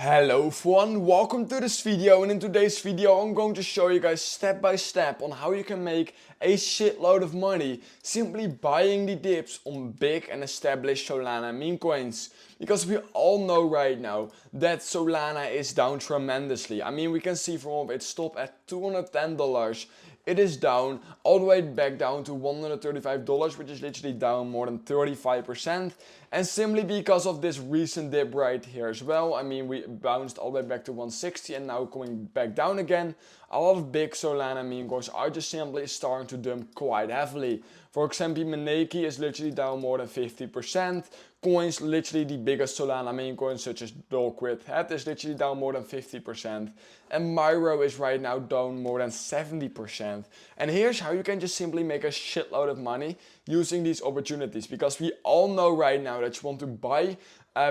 Hello everyone, welcome to this video, and in today's video I'm going to show you guys step by step on how you can make a shitload of money simply buying the dips on big and established Solana meme coins. Because we all know right now that Solana is down tremendously. I mean, we can see from its top at $210. It is down all the way back down to $135, which is literally down more than 35%. And simply because of this recent dip right here as well, I mean, we bounced all the way back to 160 and now coming back down again. A lot of big Solana meme coins are just simply starting to dump quite heavily. For example, MANEKI is literally down more than 50%. Coins, literally the biggest Solana meme coins such as Dolquid Head is literally down more than 50%. And MYRO is right now down more than 70%. And here's how you can just simply make a shitload of money using these opportunities. Because we all know right now that you want to buy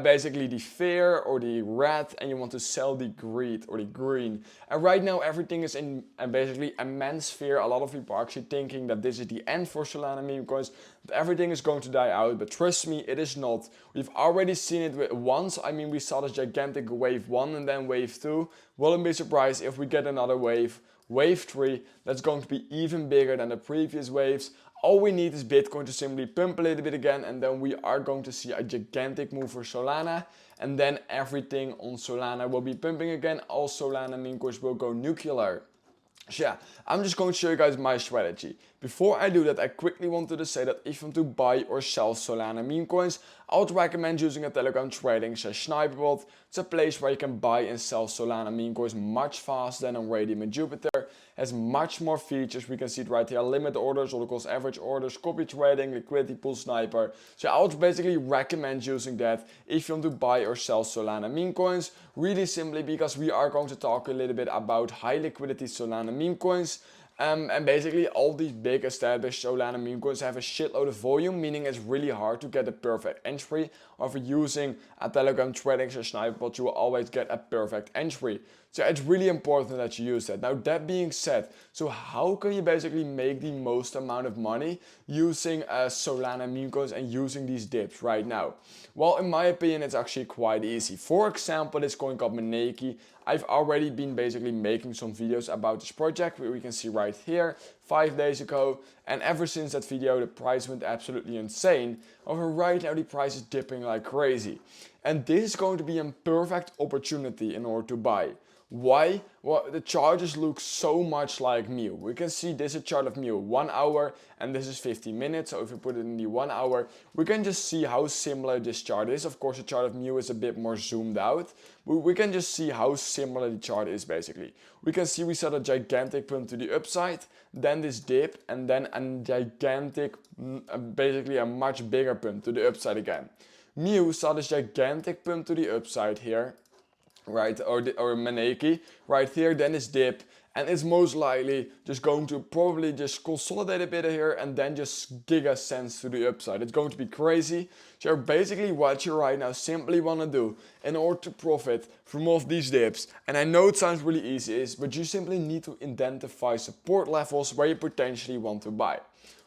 basically the fair or the red, and you want to sell the green or the green. And right now everything is in basically immense fear. A lot of people are actually thinking that this is the end for Solana meme coins, that everything is going to die out, but trust me, it is not. We've already seen it once. I mean, we saw this gigantic wave 1 and then wave 2. Wouldn't be surprised if we get another wave, wave 3, that's going to be even bigger than the previous waves. All we need is Bitcoin to simply pump a little bit again, and then we are going to see a gigantic move for Solana, and then everything on Solana will be pumping again. All Solana meme coins will go nuclear. So yeah, I'm just going to show you guys my strategy. Before I do that, I quickly wanted to say that if you want to buy or sell Solana meme coins, I would recommend using a Telegram trading /sniperbot. It's a place where you can buy and sell Solana meme coins much faster than on Radium and Jupiter. It has much more features. We can see it right here: limit orders, order cost average orders, copy trading, liquidity pool sniper. So I would basically recommend using that if you want to buy or sell Solana meme coins. Really simply because we are going to talk a little bit about high liquidity Solana meme coins. And basically all these big established Solana meme coins have a shitload of volume, meaning it's really hard to get a perfect entry. Or if you're using a Telegram trading /sniperbot, you will always get a perfect entry. So it's really important that you use that. Now that being said, so how can you basically make the most amount of money using Solana meme coins and using these dips right now? Well, in my opinion, it's actually quite easy. For example, this coin called MANEKI. I've already been basically making some videos about this project, where we can see right here 5 days ago, and ever since that video the price went absolutely insane. Over right now the price is dipping like crazy, and this is going to be a perfect opportunity in order to buy. Why? Well, the charts look so much like MYRO. We can see this is a chart of MYRO 1 hour and this is 15 minutes. So if we put it in the 1 hour, we can just see how similar this chart is. Of course, the chart of MYRO is a bit more zoomed out, but we can just see how similar the chart is basically. We can see we saw a gigantic pump to the upside, then this dip, and then a gigantic, basically a much bigger pump to the upside again. MYRO saw this gigantic pump to the upside here, right, or MANEKI right here, then this dip, and it's most likely just going to probably just consolidate a bit here and then just giga sense to the upside. It's going to be crazy. So basically what you right now simply want to do in order to profit from all of these dips, and I know it sounds really easy, but you simply need to identify support levels where you potentially want to buy.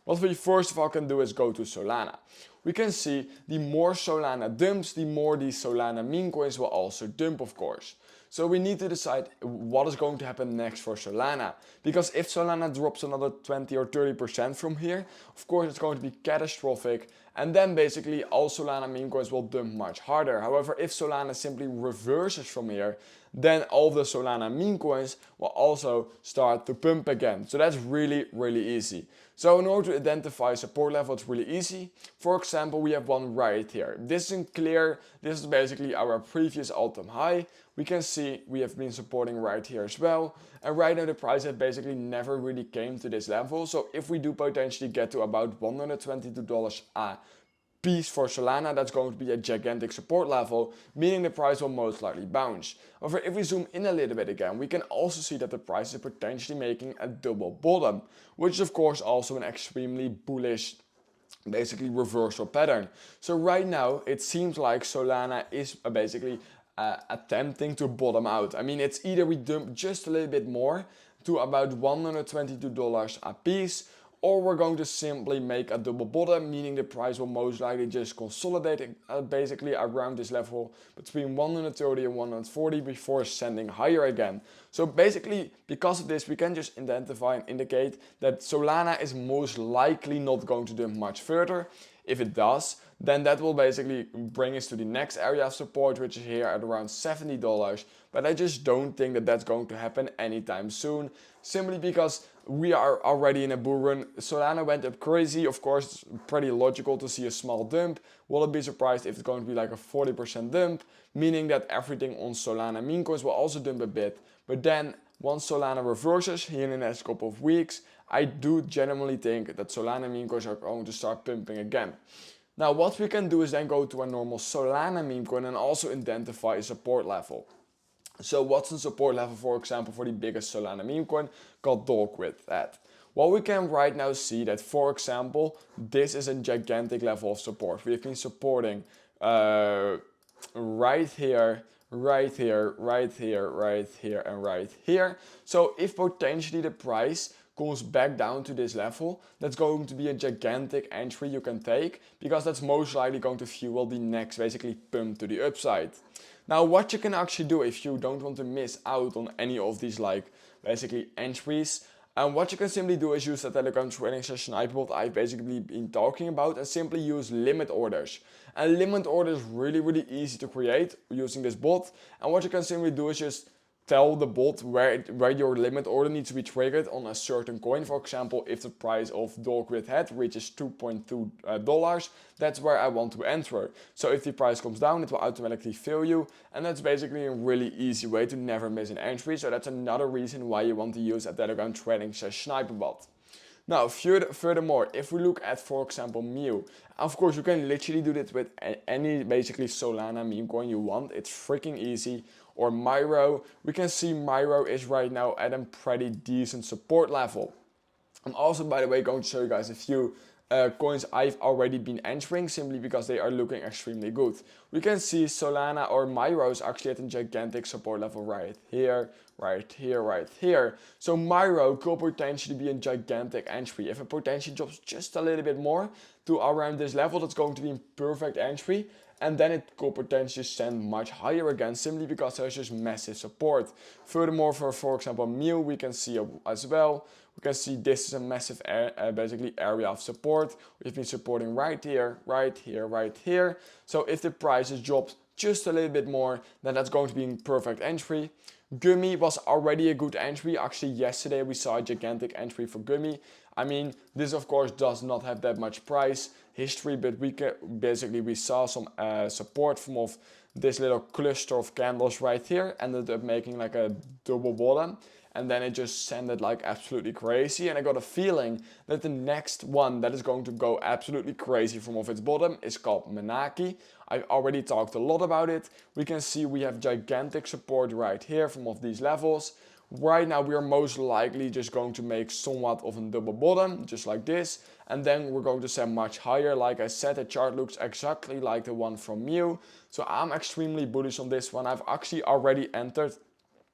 What we first of all can do is go to Solana. We can see the more Solana dumps, the more these Solana meme coins will also dump, of course. So we need to decide what is going to happen next for Solana. Because if Solana drops another 20 or 30% from here, of course it's going to be catastrophic. And then basically all Solana meme coins will dump much harder. However, if Solana simply reverses from here, then all the Solana meme coins will also start to pump again. So that's really, really easy. So in order to identify support level, it's really easy. For example, we have one right here. This is clear. This is basically our previous all-time high. We can see we have been supporting right here as well. And right now the price has basically never really came to this level. So if we do potentially get to about $122 a piece for Solana, that's going to be a gigantic support level, meaning the price will most likely bounce. However, if we zoom in a little bit again, we can also see that the price is potentially making a double bottom, which is of course also an extremely bullish, basically reversal pattern. So right now it seems like Solana is basically attempting to bottom out. I mean, it's either we dump just a little bit more to about $122 a piece, or we're going to simply make a double bottom, meaning the price will most likely just consolidate basically around this level between 130 and 140 before ascending higher again. So basically, because of this, we can just identify and indicate that Solana is most likely not going to dump much further. If it does, then that will basically bring us to the next area of support, which is here at around $70. But I just don't think that that's going to happen anytime soon, simply because we are already in a bull run. Solana went up crazy. Of course, it's pretty logical to see a small dump. Will it be surprised if it's going to be like a 40% dump, meaning that everything on Solana meme coins will also dump a bit. But then once Solana reverses here in the next couple of weeks, I do genuinely think that Solana meme coins are going to start pumping again. Now what we can do is then go to a normal Solana meme coin and also identify a support level. So what's the support level, for example, for the biggest Solana meme coin called Dogwit at? Well, we can right now see that, for example, this is a gigantic level of support. We've been supporting right here, right here, right here, right here, and right here. So if potentially the price goes back down to this level, that's going to be a gigantic entry you can take, because that's most likely going to fuel the next basically pump to the upside. Now what you can actually do if you don't want to miss out on any of these like basically entries, and what you can simply do is use the Telegram trading session what I've basically been talking about, and simply use limit orders. And limit orders is really easy to create using this bot, and what you can simply do is just tell the bot where your limit order needs to be triggered on a certain coin. For example, if the price of Dogwit head reaches $2.2, that's where I want to enter. So if the price comes down, it will automatically fill you, and that's basically a really easy way to never miss an entry. So that's another reason why you want to use a Telegram trading sniper bot. Now, furthermore, if we look at, for example, MYRO, of course you can literally do this with any basically Solana meme coin you want. It's freaking easy. Or MYRO, we can see MYRO is right now at a pretty decent support level. I'm also, by the way, going to show you guys a few coins I've already been entering, simply because they are looking extremely good. We can see Solana or MYRO is actually at a gigantic support level right here, right here, right here. So MYRO could potentially be a gigantic entry. If it potentially drops just a little bit more to around this level, that's going to be a perfect entry. And then it could potentially send much higher again, simply because there's just massive support. Furthermore, for example, MYRO, we can see as well. We can see this is a massive basically area of support. We've been supporting right here, right here, right here. So if the prices drops just a little bit more, then that's going to be a perfect entry. GUMMY was already a good entry. Actually, yesterday we saw a gigantic entry for GUMMY. I mean, this of course does not have that much price history, but we saw some support from of this little cluster of candles right here, ended up making like a double bottom, and then it just sent like absolutely crazy. And I got a feeling that the next one that is going to go absolutely crazy from off its bottom is called MANEKI. I already talked a lot about it. We can see we have gigantic support right here from off these levels. Right now we are most likely just going to make somewhat of a double bottom, just like this, and then we're going to send much higher. Like I said, the chart looks exactly like the one from MYRO, so I'm extremely bullish on this one. I've actually already entered.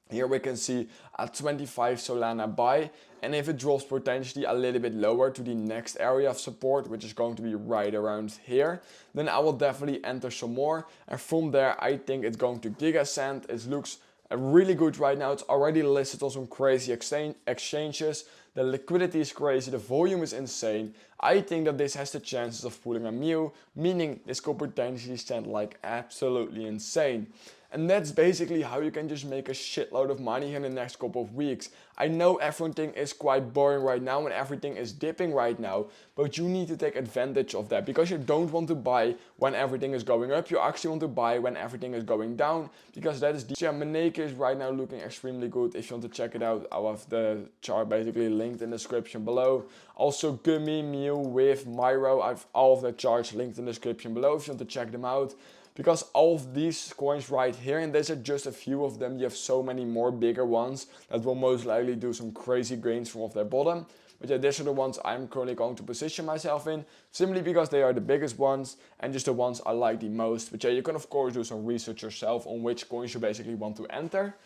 Here we can see a 25 Solana buy, and if it drops potentially a little bit lower to the next area of support, which is going to be right around here, then I will definitely enter some more, and from there I think it's going to giga ascend. It looks really good right now. It's already listed on some crazy exchanges. The liquidity is crazy, the volume is insane. I think that this has the chances of pulling a MYRO, meaning this could potentially stand like absolutely insane. And that's basically how you can just make a shitload of money in the next couple of weeks. I know everything is quite boring right now and everything is dipping right now, but you need to take advantage of that, because you don't want to buy when everything is going up. You actually want to buy when everything is going down, because that is the MANEKI is right now looking extremely good. If you want to check it out, I'll have the chart basically linked in the description below. Also GUMMY, MYRO, with MYRO, I have all of the charts linked in the description below if you want to check them out. Because all of these coins right here, and these are just a few of them, you have so many more bigger ones that will most likely do some crazy gains from off their bottom. But yeah, these are the ones I'm currently going to position myself in, simply because they are the biggest ones and just the ones I like the most. But yeah, you can of course do some research yourself on which coins you basically want to enter.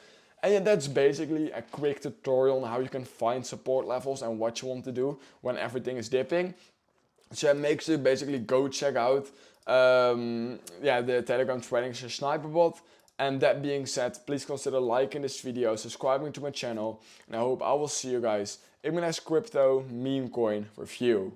And yeah, that's basically a quick tutorial on how you can find support levels and what you want to do when everything is dipping. So make sure to basically go check out the Telegram trading sniper bot. And that being said, please consider liking this video, subscribing to my channel, and I hope I will see you guys in my next crypto meme coin review.